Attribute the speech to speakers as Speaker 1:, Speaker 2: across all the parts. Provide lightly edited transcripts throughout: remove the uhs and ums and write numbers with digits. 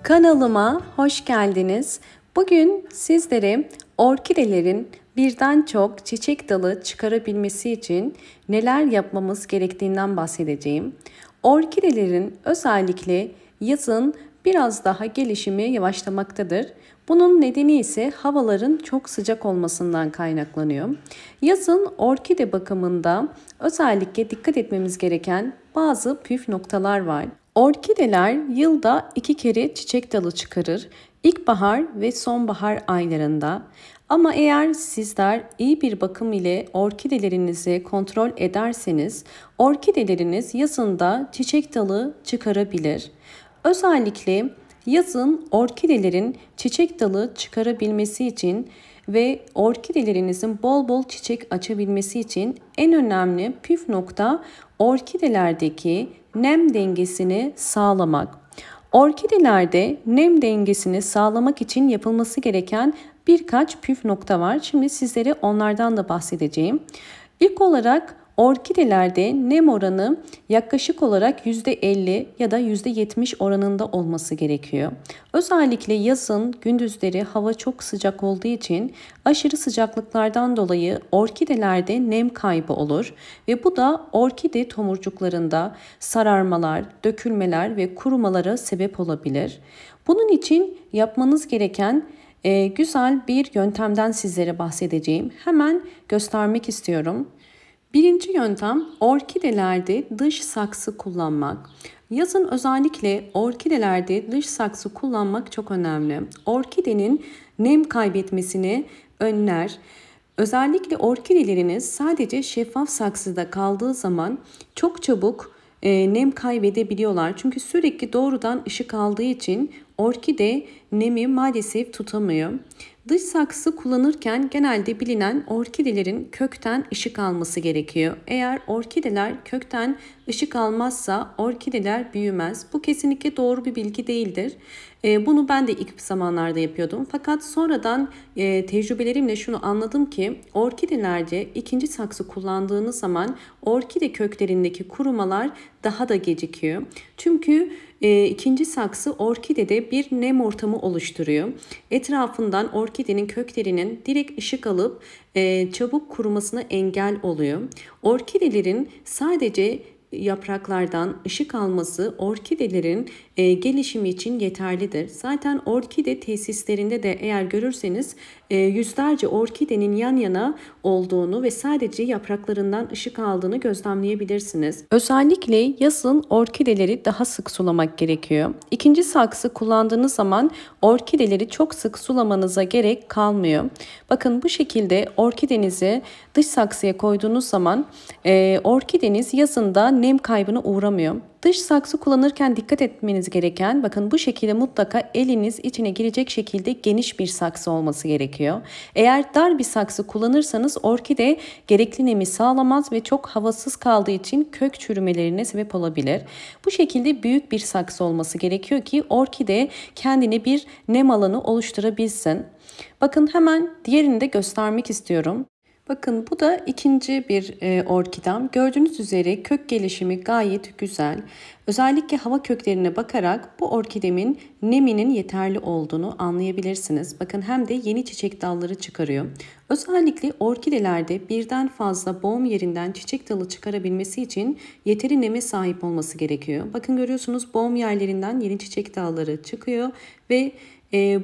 Speaker 1: Kanalıma hoş geldiniz. Bugün sizlere orkidelerin birden çok çiçek dalı çıkarabilmesi için neler yapmamız gerektiğinden bahsedeceğim. Orkidelerin özellikle yazın biraz daha gelişimi yavaşlamaktadır. Bunun nedeni ise havaların çok sıcak olmasından kaynaklanıyor. Yazın orkide bakımında özellikle dikkat etmemiz gereken bazı püf noktalar var. Orkideler yılda 2 kere çiçek dalı çıkarır. İlkbahar ve sonbahar aylarında. Ama eğer sizler iyi bir bakım ile orkidelerinizi kontrol ederseniz orkideleriniz yazında çiçek dalı çıkarabilir. Özellikle yazın orkidelerin çiçek dalı çıkarabilmesi için ve orkidelerinizin bol bol çiçek açabilmesi için en önemli püf nokta orkidelerdeki nem dengesini sağlamak. Orkidelerde nem dengesini sağlamak için yapılması gereken birkaç püf nokta var. Şimdi sizlere onlardan da bahsedeceğim. İlk olarak orkidelerde nem oranı yaklaşık olarak %50 ya da %70 oranında olması gerekiyor. Özellikle yazın gündüzleri hava çok sıcak olduğu için aşırı sıcaklıklardan dolayı orkidelerde nem kaybı olur ve bu da orkide tomurcuklarında sararmalar, dökülmeler ve kurumalara sebep olabilir. Bunun için yapmanız gereken güzel bir yöntemden sizlere bahsedeceğim. Hemen göstermek istiyorum. Birinci yöntem orkidelerde dış saksı kullanmak. Yazın özellikle orkidelerde dış saksı kullanmak çok önemli. Orkidenin nem kaybetmesini önler. Özellikle orkideleriniz sadece şeffaf saksıda kaldığı zaman çok çabuk nem kaybedebiliyorlar. Çünkü sürekli doğrudan ışık aldığı için orkide nemi maalesef tutamıyor. Dış saksı kullanırken genelde bilinen orkidelerin kökten ışık alması gerekiyor. Eğer orkideler kökten ışık almazsa orkideler büyümez. Bu kesinlikle doğru bir bilgi değildir. Bunu ben de ilk zamanlarda yapıyordum. Fakat sonradan tecrübelerimle şunu anladım ki orkidelerde ikinci saksı kullandığınız zaman orkide köklerindeki kurumalar daha da gecikiyor. Çünkü ikinci saksı orkidede bir nem ortamı oluşturuyor. Etrafından orkidenin köklerinin direkt ışık alıp çabuk kurumasına engel oluyor. Orkidelerin sadece yapraklardan ışık alması orkidelerin gelişimi için yeterlidir. Zaten orkide tesislerinde de eğer görürseniz yüzlerce orkidenin yan yana olduğunu ve sadece yapraklarından ışık aldığını gözlemleyebilirsiniz. Özellikle yazın orkideleri daha sık sulamak gerekiyor. İkinci saksı kullandığınız zaman orkideleri çok sık sulamanıza gerek kalmıyor. Bakın bu şekilde orkidenizi dış saksıya koyduğunuz zaman orkideniz yazında nem kaybına uğramıyor. Dış saksı kullanırken dikkat etmeniz gereken, bakın bu şekilde mutlaka eliniz içine girecek şekilde geniş bir saksı olması gerekiyor. Eğer dar bir saksı kullanırsanız orkide gerekli nemi sağlamaz ve çok havasız kaldığı için kök çürümelerine sebep olabilir. Bu şekilde büyük bir saksı olması gerekiyor ki orkide kendine bir nem alanı oluşturabilsin. Bakın hemen diğerini de göstermek istiyorum. Bakın bu da ikinci bir orkidem. Gördüğünüz üzere kök gelişimi gayet güzel. Özellikle hava köklerine bakarak bu orkidemin neminin yeterli olduğunu anlayabilirsiniz. Bakın hem de yeni çiçek dalları çıkarıyor. Özellikle orkidelerde birden fazla boğum yerinden çiçek dalı çıkarabilmesi için yeteri neme sahip olması gerekiyor. Bakın görüyorsunuz boğum yerlerinden yeni çiçek dalları çıkıyor ve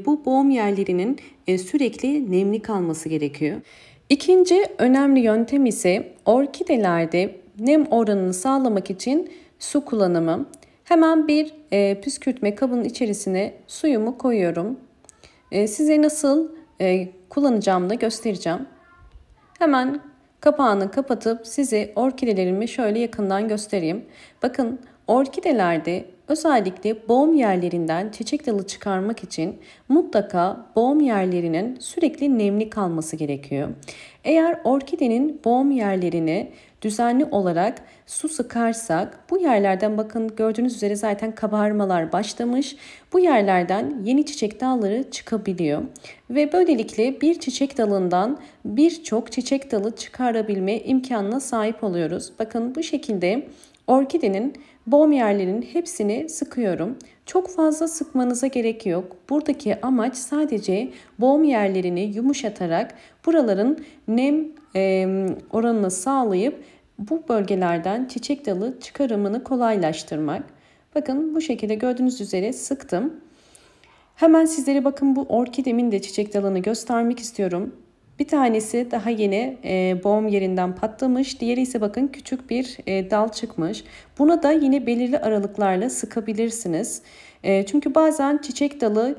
Speaker 1: bu boğum yerlerinin sürekli nemli kalması gerekiyor. İkinci önemli yöntem ise orkidelerde nem oranını sağlamak için su kullanımı. Hemen bir püskürtme kabının içerisine suyumu koyuyorum. Size nasıl kullanacağımı da göstereceğim. Hemen kapağını kapatıp size orkidelerimi şöyle yakından göstereyim. Bakın orkidelerde özellikle boğum yerlerinden çiçek dalı çıkarmak için mutlaka boğum yerlerinin sürekli nemli kalması gerekiyor. Eğer orkidenin boğum yerlerini düzenli olarak su sıkarsak bu yerlerden bakın gördüğünüz üzere zaten kabarmalar başlamış. Bu yerlerden yeni çiçek dalları çıkabiliyor ve böylelikle bir çiçek dalından birçok çiçek dalı çıkarabilme imkanına sahip oluyoruz. Bakın bu şekilde orkidenin boğum yerlerinin hepsini sıkıyorum. Çok fazla sıkmanıza gerek yok. Buradaki amaç sadece boğum yerlerini yumuşatarak buraların nem oranını sağlayıp bu bölgelerden çiçek dalı çıkarımını kolaylaştırmak. Bakın bu şekilde gördüğünüz üzere sıktım. Hemen sizlere bakın bu orkidemin de çiçek dalını göstermek istiyorum. Bir tanesi daha yeni boğum yerinden patlamış. Diğeri ise bakın küçük bir dal çıkmış. Buna da yine belirli aralıklarla sıkabilirsiniz. Çünkü bazen çiçek dalı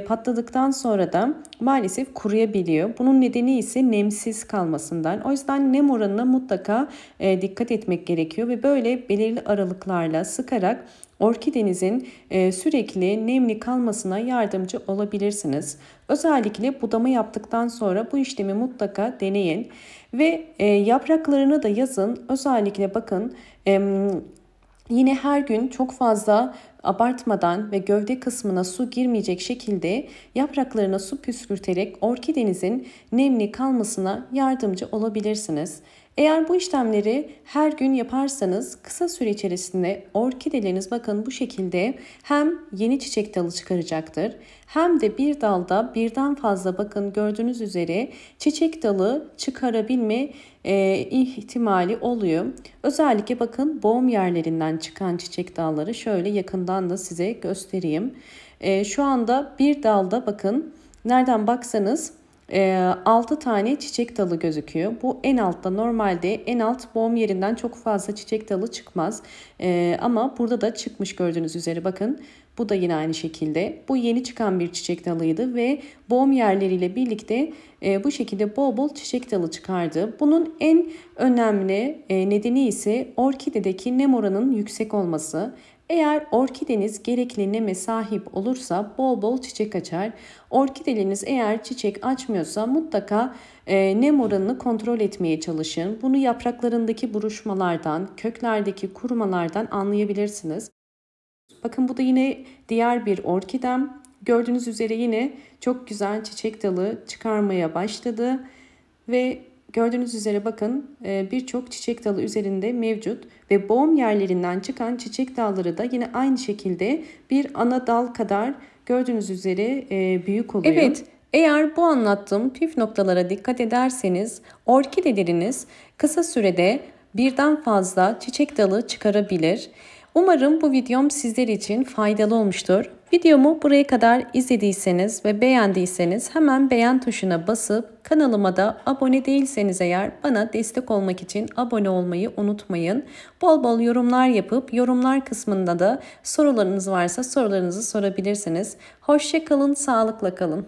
Speaker 1: patladıktan sonra da maalesef kuruyabiliyor. Bunun nedeni ise nemsiz kalmasından. O yüzden nem oranına mutlaka dikkat etmek gerekiyor ve böyle belirli aralıklarla sıkarak orkidenizin sürekli nemli kalmasına yardımcı olabilirsiniz. Özellikle budama yaptıktan sonra bu işlemi mutlaka deneyin ve yapraklarını da yazın. Özellikle bakın yine her gün çok fazla abartmadan ve gövde kısmına su girmeyecek şekilde yapraklarına su püskürterek orkidenizin nemli kalmasına yardımcı olabilirsiniz. Eğer bu işlemleri her gün yaparsanız kısa süre içerisinde orkideleriniz bakın bu şekilde hem yeni çiçek dalı çıkaracaktır hem de bir dalda birden fazla bakın gördüğünüz üzere çiçek dalı çıkarabilme ihtimali oluyor. Özellikle bakın boğum yerlerinden çıkan çiçek dalları şöyle yakından da size göstereyim. Şu anda bir dalda bakın nereden baksanız 6 tane çiçek dalı gözüküyor. Bu en altta, normalde en alt boğum yerinden çok fazla çiçek dalı çıkmaz. Ama burada da çıkmış gördüğünüz üzere bakın. Bu da yine aynı şekilde. Bu yeni çıkan bir çiçek dalıydı ve boğum yerleriyle birlikte bu şekilde bol bol çiçek dalı çıkardı. Bunun en önemli nedeni ise orkidedeki nem oranının yüksek olması. Eğer orkideniz gerekli neme sahip olursa bol bol çiçek açar. Orkideleriniz eğer çiçek açmıyorsa mutlaka nem oranını kontrol etmeye çalışın. Bunu yapraklarındaki buruşmalardan, köklerdeki kurumalardan anlayabilirsiniz. Bakın bu da yine diğer bir orkidem. Gördüğünüz üzere yine çok güzel çiçek dalı çıkarmaya başladı ve gördüğünüz üzere bakın birçok çiçek dalı üzerinde mevcut ve boğum yerlerinden çıkan çiçek dalları da yine aynı şekilde bir ana dal kadar gördüğünüz üzere büyük oluyor. Evet, eğer bu anlattığım püf noktalara dikkat ederseniz orkideleriniz kısa sürede birden fazla çiçek dalı çıkarabilir. Umarım bu videom sizler için faydalı olmuştur. Videomu buraya kadar izlediyseniz ve beğendiyseniz hemen beğen tuşuna basıp kanalıma da abone değilseniz eğer bana destek olmak için abone olmayı unutmayın. Bol bol yorumlar yapıp yorumlar kısmında da sorularınız varsa sorularınızı sorabilirsiniz. Hoşça kalın, sağlıkla kalın.